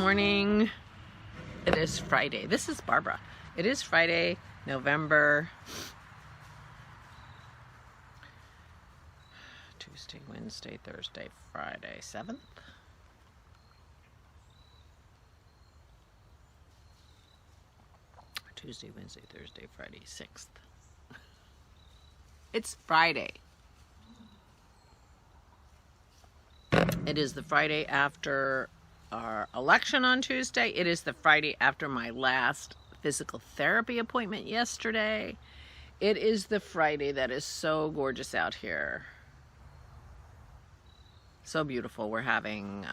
morning. It is Friday. This is Barbara. It is Friday, November, Tuesday, Wednesday, Thursday, Friday, 7th. Tuesday, Wednesday, Thursday, Friday, 6th. It's Friday. It is the Friday after our election on Tuesday. It is the Friday after my last physical therapy appointment yesterday. It is the Friday that is so gorgeous out here. So beautiful. We're having,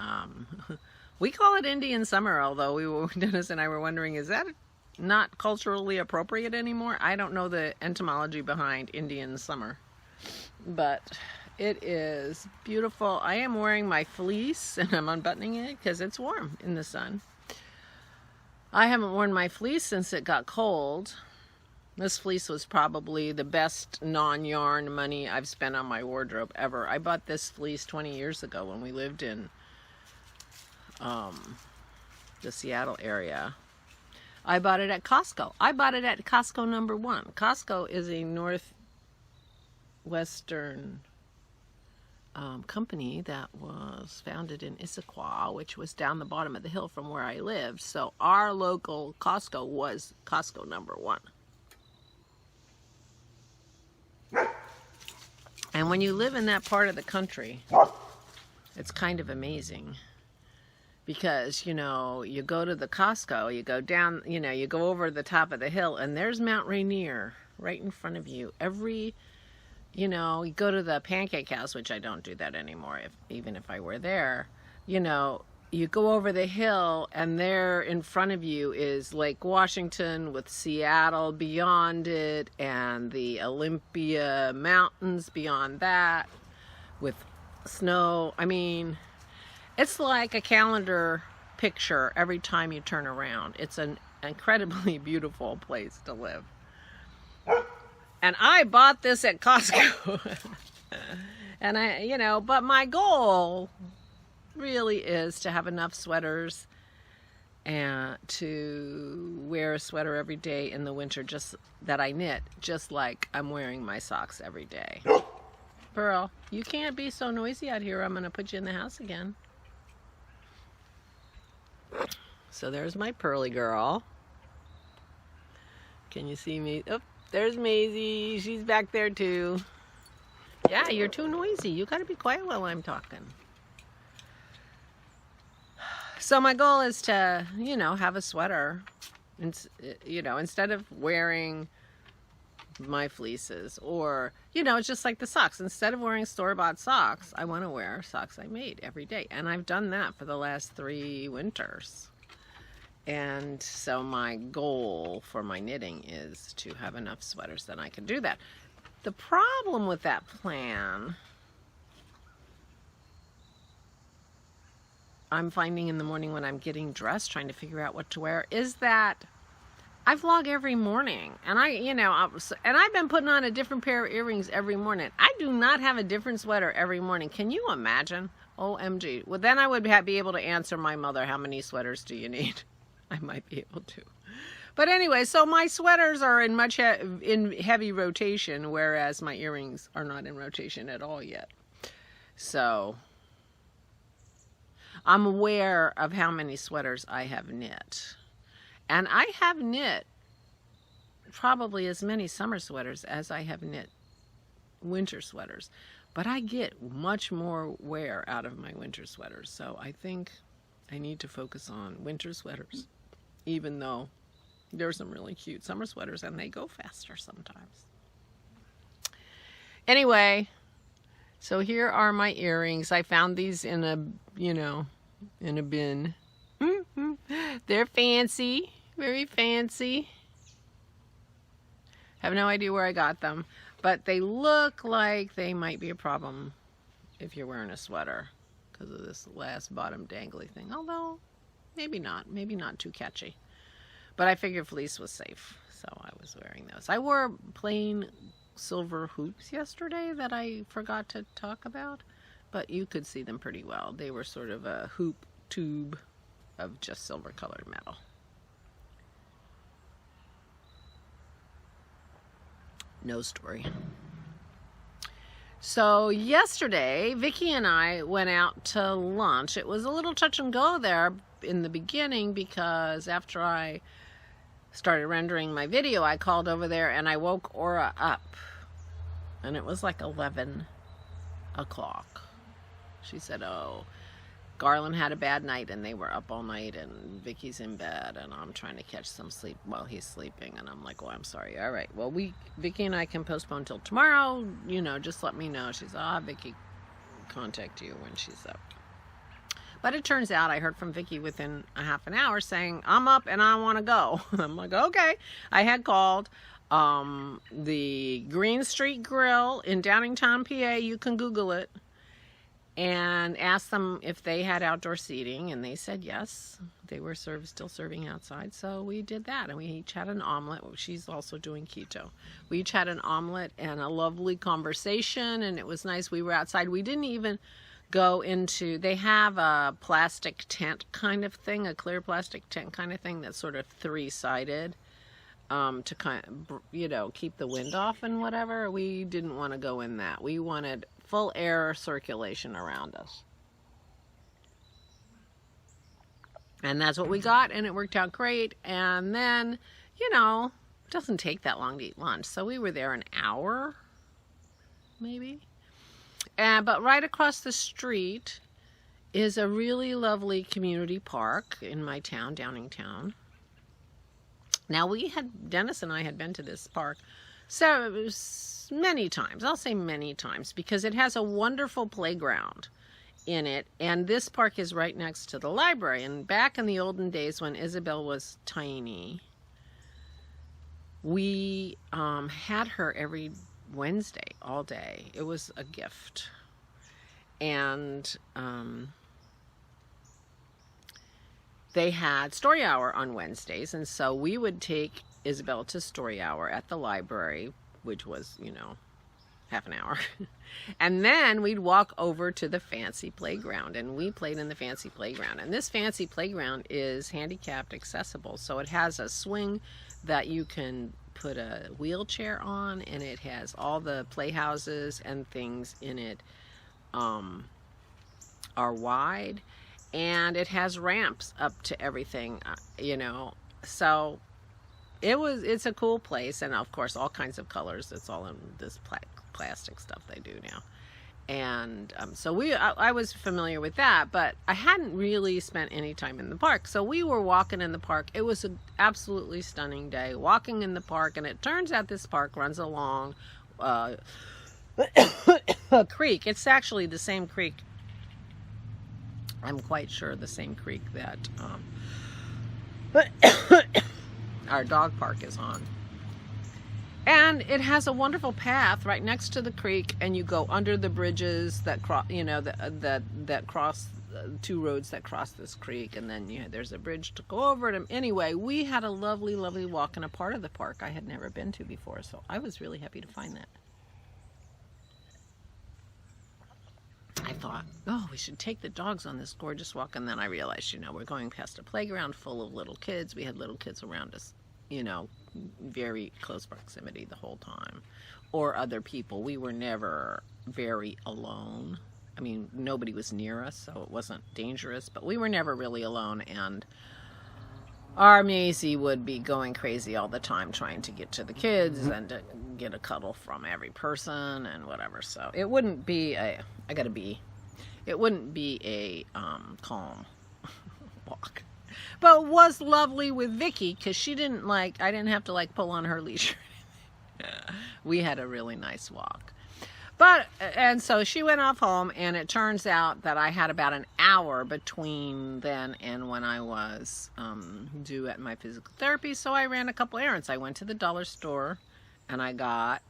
we call it Indian summer, although Dennis and I were wondering, is that not culturally appropriate anymore? I don't know the etymology behind Indian summer, but it is beautiful. I am wearing my fleece and I'm unbuttoning it because it's warm in the sun. I haven't worn my fleece since it got cold. This fleece was probably the best non-yarn money I've spent on my wardrobe ever. I bought this fleece 20 years ago when we lived in the Seattle area. I bought it at Costco. I bought it at Costco number 1. Costco is a northwestern company that was founded in Issaquah, which was down the bottom of the hill from where I lived. So our local Costco was Costco number 1. And when you live in that part of the country, it's kind of amazing. Because, you know, you go to the Costco, you go down, you know, you go over the top of the hill, and there's Mount Rainier right in front of you. You know, you go to the Pancake House, which I don't do that anymore, even if I were there. You know, you go over the hill, and there in front of you is Lake Washington with Seattle beyond it, and the Olympia Mountains beyond that with snow. I mean, it's like a calendar picture every time you turn around. It's an incredibly beautiful place to live. And I bought this at Costco. And you know, but my goal really is to have enough sweaters and to wear a sweater every day in the winter, just that I knit, just like I'm wearing my socks every day. Pearl, you can't be so noisy out here. I'm going to put you in the house again. So there's my Pearly girl. Can you see me? Oh, there's Maisie. She's back there too. Yeah, you're too noisy. You got to be quiet while I'm talking. So my goal is to, you know, have a sweater. You know, instead of wearing my fleeces, or, you know, it's just like the socks. Instead of wearing store-bought socks, I want to wear socks I made every day. And I've done that for the last 3 winters. And so my goal for my knitting is to have enough sweaters that I can do that. The problem with that plan, I'm finding in the morning when I'm getting dressed, trying to figure out what to wear, is that I vlog every morning, and I've been putting on a different pair of earrings every morning. I do not have a different sweater every morning. Can you imagine? OMG. Well, then I would be able to answer my mother, how many sweaters do you need? I might be able to. But anyway, so my sweaters are in heavy rotation, whereas my earrings are not in rotation at all yet. So I'm aware of how many sweaters I have knit. And I have knit probably as many summer sweaters as I have knit winter sweaters. But I get much more wear out of my winter sweaters. So I think I need to focus on winter sweaters, even though there are some really cute summer sweaters and they go faster sometimes. Anyway, so here are my earrings. I found these in a, in a bin. They're fancy, very fancy. Have no idea where I got them, but they look like they might be a problem if you're wearing a sweater because of this last bottom dangly thing. Although, maybe not too catchy. But I figured fleece was safe, so I was wearing those. I wore plain silver hoops yesterday that I forgot to talk about, but you could see them pretty well. They were sort of a hoop tube of just silver colored metal. No story. So yesterday, Vicki and I went out to lunch. It was a little touch and go there in the beginning because after I started rendering my video, I called over there and I woke Aura up. And it was like 11 o'clock. She said, oh, Garland had a bad night and they were up all night and Vicky's in bed and I'm trying to catch some sleep while he's sleeping. And I'm like, well, I'm sorry. All right. Well, Vicki and I can postpone till tomorrow. You know, just let me know. She's, Vicki, contact you when she's up. But it turns out I heard from Vicki within a half an hour saying, I'm up and I want to go. I'm like, okay. I had called the Green Street Grill in Downingtown, PA. You can Google it. And asked them if they had outdoor seating, and they said yes. They were still serving outside, so we did that. And we each had an omelet. She's also doing keto. We each had an omelet and a lovely conversation, and it was nice. We were outside. We didn't even go into, they have a plastic tent kind of thing, a clear plastic tent kind of thing that's sort of three-sided to kind of, you know, keep the wind off and whatever. We didn't want to go in that. We wanted full air circulation around us. And that's what we got, and it worked out great. And then, you know, it doesn't take that long to eat lunch. So we were there an hour, maybe. But right across the street is a really lovely community park in my town, Downingtown. Now, Dennis and I had been to this park many times. I'll say many times because it has a wonderful playground in it. And this park is right next to the library. And back in the olden days when Isabel was tiny, we had her every Wednesday all day. It was a gift. And they had story hour on Wednesdays. And so we would take Isabel to story hour at the library, which was, you know, half an hour. And then we'd walk over to the fancy playground, and we played in the fancy playground. And this fancy playground is handicapped accessible. So it has a swing that you can put a wheelchair on, and it has all the playhouses and things in it are wide, and it has ramps up to everything, you know. So it's a cool place, and of course all kinds of colors. It's all in this plastic stuff they do now. And so I was familiar with that, but I hadn't really spent any time in the park. So we were walking in the park. It was an absolutely stunning day walking in the park, and it turns out this park runs along a creek. It's actually the same creek, I'm quite sure, the same creek that our dog park is on. And it has a wonderful path right next to the creek, and you go under the bridges that cross, you know, that cross two roads that cross this creek, and then there's a bridge to go over it. Anyway, we had a lovely, lovely walk in a part of the park I had never been to before, so I was really happy to find that. I thought, oh, we should take the dogs on this gorgeous walk, and then I realized, you know, we're going past a playground full of little kids. We had little kids around us, you know, very close proximity the whole time, or other people. We were never very alone. I mean, nobody was near us, so it wasn't dangerous, but we were never really alone. And our Maisie would be going crazy all the time trying to get to the kids and to get a cuddle from every person and whatever. So it wouldn't be it wouldn't be a calm walk. But it was lovely with Vicki because she didn't I didn't have to pull on her leash. We had a really nice walk. And so she went off home, and it turns out that I had about an hour between then and when I was due at my physical therapy, so I ran a couple errands. I went to the dollar store, and I got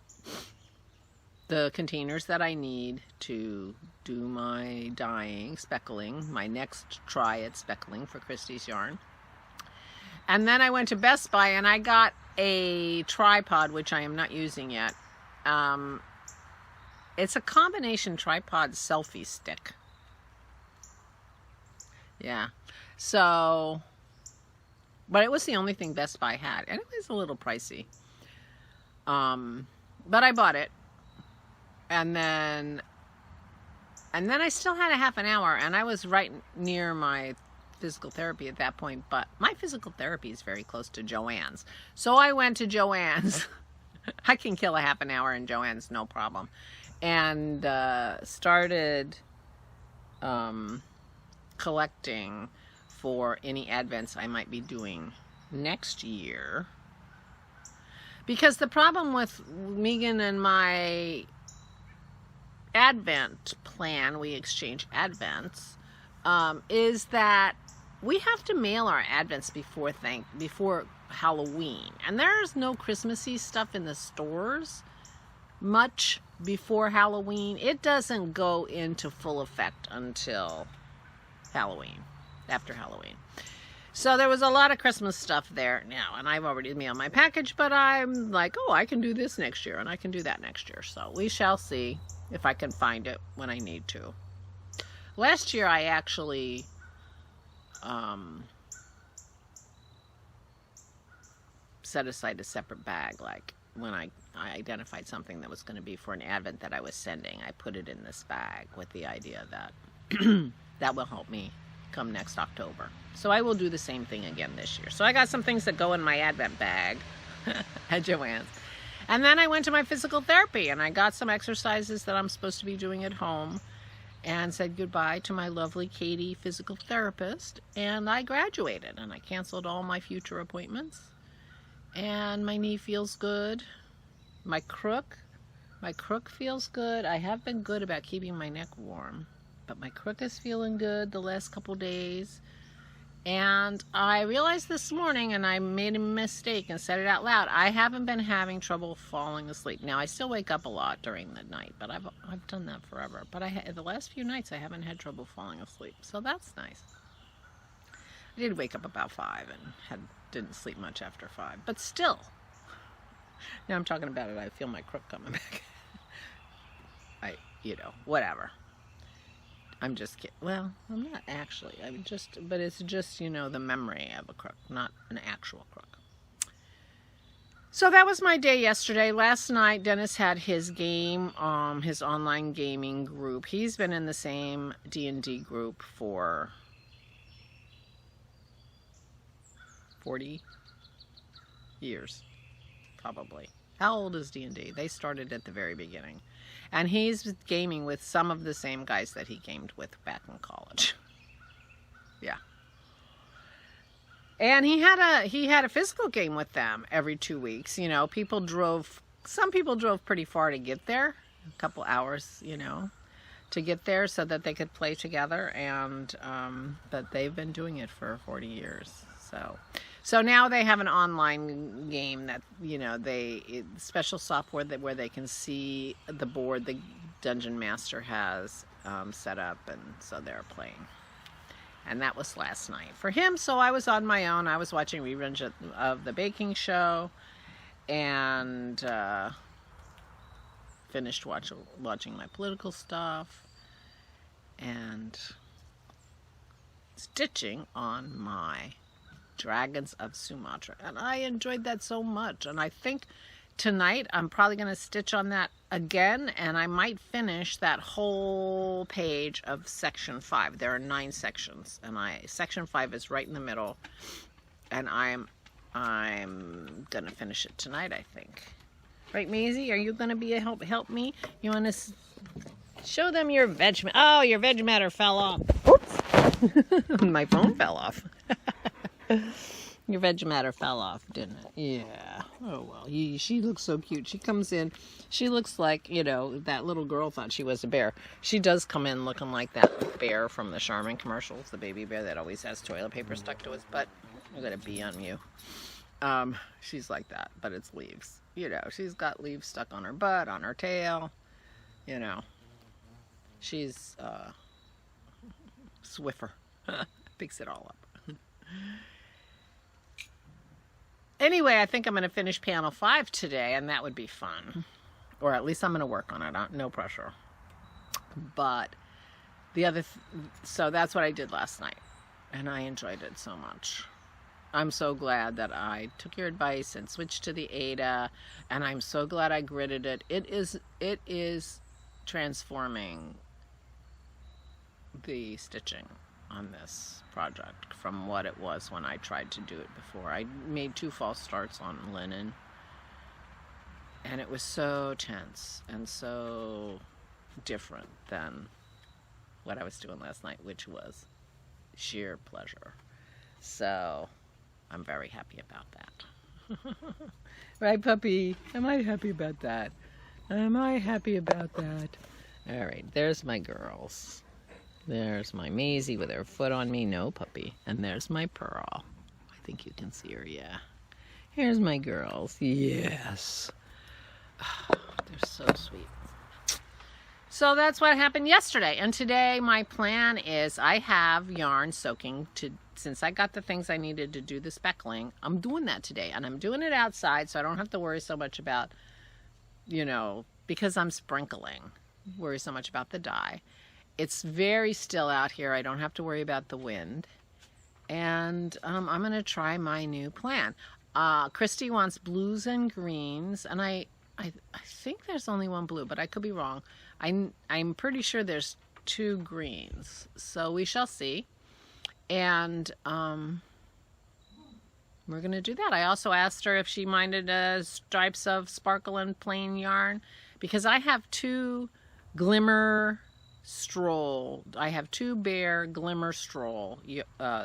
the containers that I need to do my dyeing, speckling, my next try at speckling for Christy's yarn. And then I went to Best Buy, and I got a tripod, which I am not using yet. It's a combination tripod selfie stick. Yeah. So, but it was the only thing Best Buy had. And it was a little pricey. But I bought it. And then I still had a half an hour, and I was right near my physical therapy at that point, but my physical therapy is very close to Joann's. So I went to Joann's. I can kill a half an hour in Joann's, no problem. And started collecting for any advents I might be doing next year. Because the problem with Megan and my Advent plan, we exchange Advents, is that we have to mail our Advents before Halloween. And there's no Christmassy stuff in the stores much before Halloween. It doesn't go into full effect until Halloween, after Halloween. So there was a lot of Christmas stuff there now, and I've already mailed my package, but I'm like, oh, I can do this next year, and I can do that next year. So we shall see if I can find it when I need to. Last year, I actually set aside a separate bag, like when I identified something that was going to be for an Advent that I was sending. I put it in this bag with the idea that that will help me come next October. So I will do the same thing again this year. So I got some things that go in my Advent bag at Joann's. And then I went to my physical therapy, and I got some exercises that I'm supposed to be doing at home, and said goodbye to my lovely Katie physical therapist, and I graduated, and I canceled all my future appointments, and my knee feels good. My crook feels good. I have been good about keeping my neck warm, but my crook is feeling good the last couple days. And I realized this morning, and I made a mistake and said it out loud, I haven't been having trouble falling asleep. Now, I still wake up a lot during the night, but I've done that forever. But the last few nights, I haven't had trouble falling asleep, so that's nice. I did wake up about 5 and didn't sleep much after 5, but still. Now I'm talking about it, I feel my crook coming back. Whatever. I'm just kidding. Well, I'm not actually. But it's just, the memory of a crook, not an actual crook. So that was my day yesterday. Last night, Dennis had his game, his online gaming group. He's been in the same D&D group for 40 years, probably. How old is D&D? They started at the very beginning. And he's gaming with some of the same guys that he gamed with back in college. Yeah. And he had a physical game with them every 2 weeks. Some people drove pretty far to get there, a couple hours, to get there so that they could play together. And but they've been doing it for 40 years. So now they have an online game that, special software where they can see the board the Dungeon Master has set up, and so they're playing. And that was last night for him. So I was on my own. I was watching reruns of the baking show, and finished watching my political stuff, and stitching on my Dragons of Sumatra, and I enjoyed that so much. And I think tonight I'm probably going to stitch on that again, and I might finish that whole page of section 5. There are 9 sections, and section 5 is right in the middle, and I'm going to finish it tonight, I think. Right, Maisie? Are you going to be a help me? You want to show them your veg? Oh, your veg matter fell off. Oops. My phone fell off. Your veg matter fell off, didn't it? Yeah. Oh, well. She looks so cute. She comes in. She looks like, that little girl thought she was a bear. She does come in looking like that bear from the Charmin commercials, the baby bear that always has toilet paper stuck to his butt. I'm going to bee on you. She's like that, but it's leaves. She's got leaves stuck on her butt, on her tail. She's Swiffer. Picks it all up. Anyway, I think I'm going to finish panel 5 today, and that would be fun. Or at least I'm going to work on it. No pressure. But the other... so that's what I did last night. and I enjoyed it so much. I'm so glad that I took your advice and switched to the Aida, and I'm so glad I gridded it. It is transforming the stitching on this project from what it was when I tried to do it before. I made 2 false starts on linen, and it was so tense and so different than what I was doing last night, which was sheer pleasure. So I'm very happy about that. Right, puppy? Am I happy about that? Am I happy about that? All right, there's my girls. There's my Maisie with her foot on me. No, puppy. And there's my Pearl. I think you can see her, yeah. Here's my girls. Yes. They're so sweet. So that's what happened yesterday. And today my plan is I have yarn soaking since I got the things I needed to do the speckling. I'm doing that today. And I'm doing it outside so I don't have to worry so much about, because I'm sprinkling, worry so much about the dye. It's very still out here. I don't have to worry about the wind. And I'm going to try my new plan. Christy wants blues and greens. And I think there's only one blue, but I could be wrong. I'm pretty sure there's 2 greens. So we shall see. And we're going to do that. I also asked her if she minded stripes of sparkle and plain yarn. Because I have 2 glimmer stroll. I have 2 bare glimmer stroll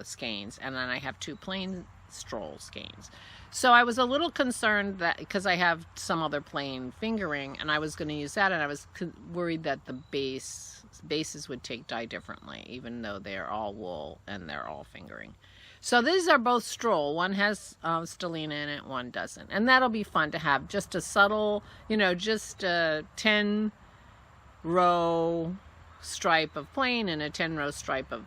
skeins, and then I have 2 plain stroll skeins. So I was a little concerned that because I have some other plain fingering, and I was going to use that, and I was worried that the bases would take dye differently, even though they're all wool and they're all fingering. So these are both stroll. One has stellina in it, one doesn't, and that'll be fun to have. Just a subtle, just a 10-row stripe of plain and a 10-row stripe of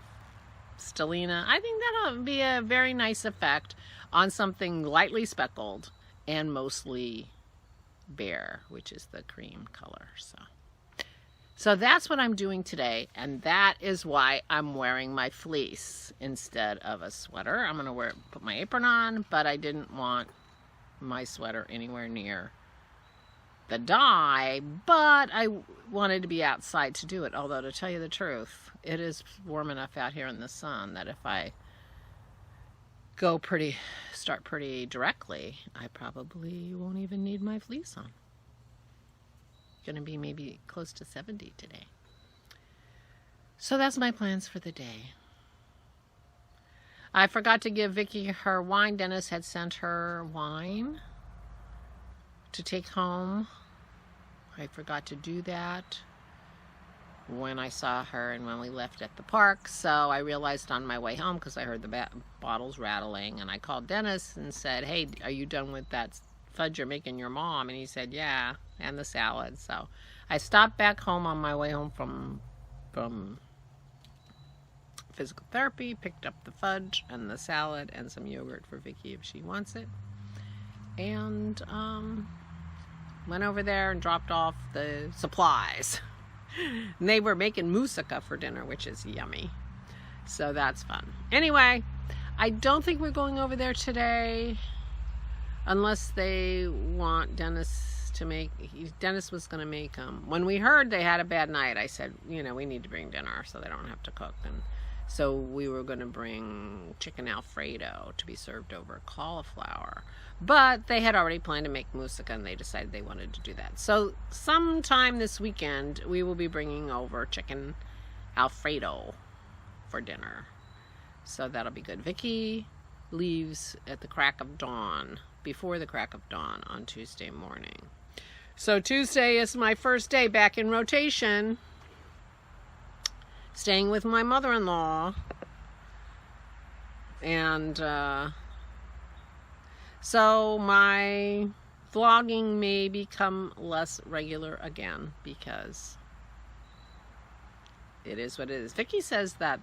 stellina. I think that'll be a very nice effect on something lightly speckled and mostly bare, which is the cream color. So that's what I'm doing today, and that is why I'm wearing my fleece instead of a sweater. I'm going to put my apron on, but I didn't want my sweater anywhere near the dye, but I wanted to be outside to do it. Although, to tell you the truth, it is warm enough out here in the sun that if I start pretty directly, I probably won't even need my fleece on. Going to be maybe close to 70 today. So that's my plans for the day. I forgot to give Vicki her wine. Dennis had sent her wine to take home. I forgot to do that when I saw her and when we left at the park. So I realized on my way home, because I heard the bottles rattling, and I called Dennis and said, hey, are you done with that fudge you're making your mom? And he said, yeah, and the salad. So I stopped back home on my way home from physical therapy, picked up the fudge and the salad and some yogurt for Vicki if she wants it, and went over there and dropped off the supplies. And they were making moussaka for dinner, which is yummy. So that's fun. Anyway, I don't think we're going over there today unless they want Dennis to make. Dennis was going to make them. When we heard they had a bad night, I said, we need to bring dinner so they don't have to cook. And so we were going to bring chicken Alfredo to be served over cauliflower. But they had already planned to make moussaka, and they decided they wanted to do that. So sometime this weekend, we will be bringing over chicken Alfredo for dinner. So that'll be good. Vicki leaves at the crack of dawn, before the crack of dawn on Tuesday morning. So Tuesday is my first day back in rotation, staying with my mother-in-law. And so my vlogging may become less regular again, because it is what it is. Vicki says that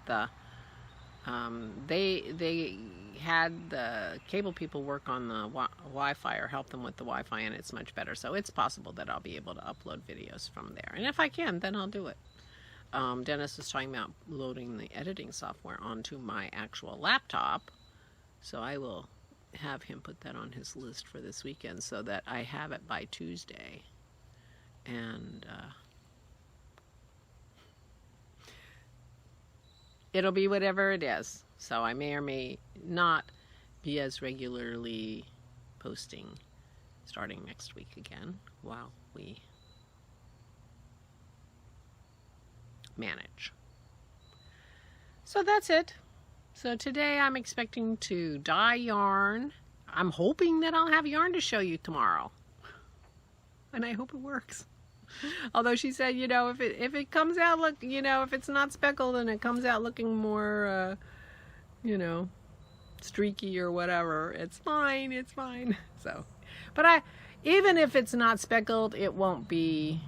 they had the cable people work on the Wi-Fi, or help them with the Wi-Fi, and it's much better. So it's possible that I'll be able to upload videos from there. And if I can, then I'll do it. Dennis is talking about loading the editing software onto my actual laptop. So I will have him put that on his list for this weekend so that I have it by Tuesday. And it'll be whatever it is. So I may or may not be as regularly posting starting next week again while we manage. So that's it. So today I'm expecting to dye yarn. I'm hoping that I'll have yarn to show you tomorrow. And I hope it works. Although she said, you know, if it comes out look, you know, if it's not speckled and it comes out looking more, you know, streaky or whatever, it's fine, it's fine. So, but even if it's not speckled, it won't be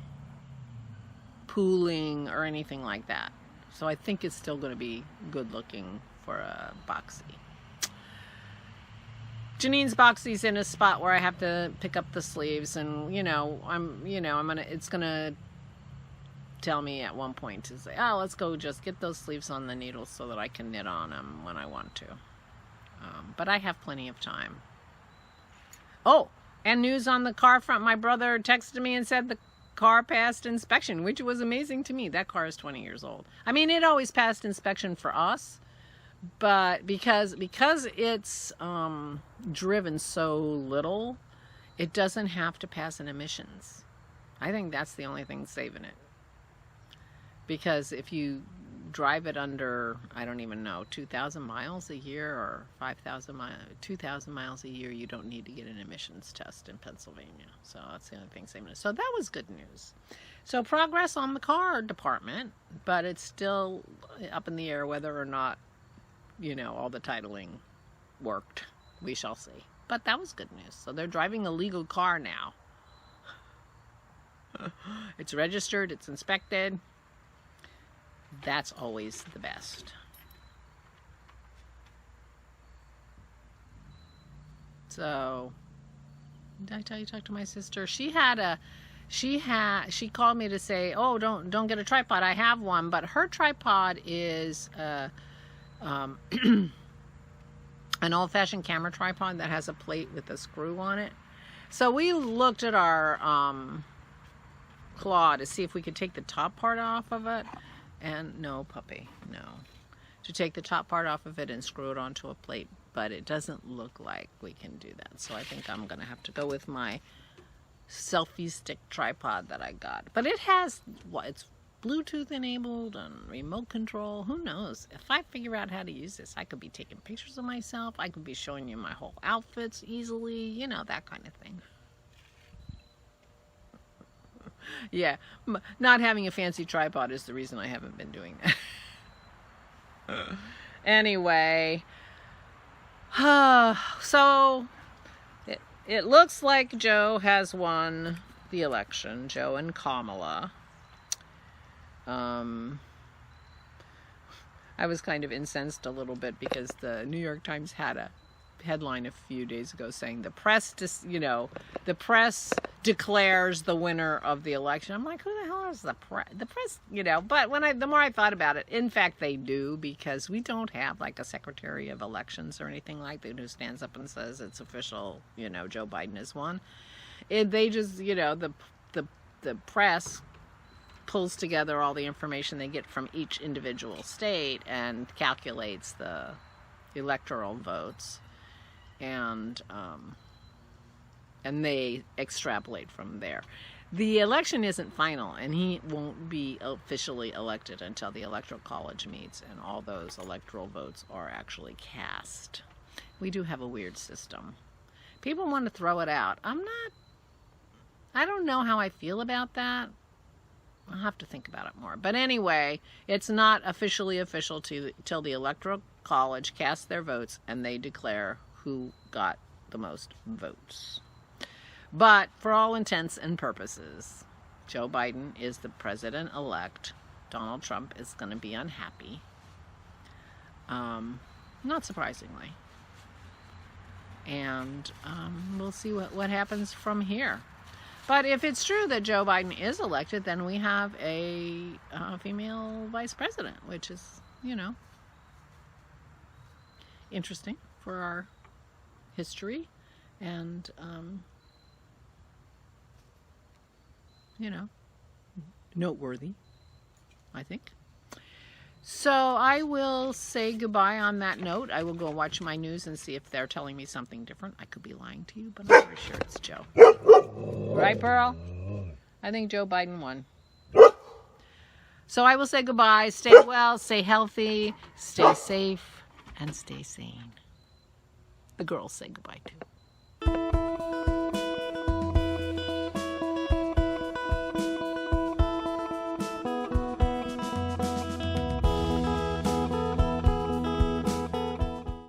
pooling or anything like that. So I think it's still going to be good looking for a boxy. Janine's boxy's in a spot where I have to pick up the sleeves, and it's gonna tell me at one point to say, oh, let's go just get those sleeves on the needles so that I can knit on them when I want to. But I have plenty of time. Oh, and news on the car front. My brother texted me and said the car passed inspection, which was amazing to me. That car is 20 years old. I mean, it always passed inspection for us, but because it's driven so little, it doesn't have to pass an emissions. I think that's the only thing saving it. Because if you drive it under, I don't even know, 2,000 miles a year or 5,000 miles, 2,000 miles a year, you don't need to get an emissions test in Pennsylvania. So that's the only thing saving it. So that was good news. So progress on the car department, but it's still up in the air whether or not, you know, all the titling worked. We shall see. But that was good news. So they're driving a legal car now. It's registered, it's inspected. That's always the best. So, did I tell you, talk to my sister? She called me to say, oh, don't get a tripod. I have one, but her tripod is an old-fashioned camera tripod that has a plate with a screw on it. So we looked at our claw to see if we could take the top part off of it. And no, puppy, no. To take the top part off of it and screw it onto a plate. But it doesn't look like we can do that. So I think I'm going to have to go with my selfie stick tripod that I got. But it has, it's Bluetooth enabled and remote control. Who knows? If I figure out how to use this, I could be taking pictures of myself. I could be showing you my whole outfits easily. You know, that kind of thing. Yeah, not having a fancy tripod is the reason I haven't been doing that. Anyway, so it looks like Joe has won the election, Joe and Kamala. I was kind of incensed a little bit because the New York Times had a headline a few days ago saying the press declares the winner of the election. I'm like, who the hell is the press? The press, you know. But the more I thought about it, in fact, they do, because we don't have like a secretary of elections or anything like that who stands up and says it's official. You know, Joe Biden has won. They just, you know, the press pulls together all the information they get from each individual state and calculates the electoral votes. And they extrapolate from there. The election isn't final, and he won't be officially elected until the Electoral College meets and all those electoral votes are actually cast. We do have a weird system. People want to throw it out. I don't know how I feel about that. I'll have to think about it more. But anyway, it's not officially official till the Electoral College casts their votes and they declare who got the most votes. But for all intents and purposes, Joe Biden is the president-elect. Donald Trump is going to be unhappy. Not surprisingly. And we'll see what happens from here. But if it's true that Joe Biden is elected, then we have a female vice president, which is, you know, interesting for our history and, you know, noteworthy, I think. So I will say goodbye on that note. I will go watch my news and see if they're telling me something different. I could be lying to you, but I'm pretty sure it's Joe. Right, Pearl? I think Joe Biden won. So I will say goodbye. Stay well, stay healthy, stay safe, and stay sane. The girls say goodbye too.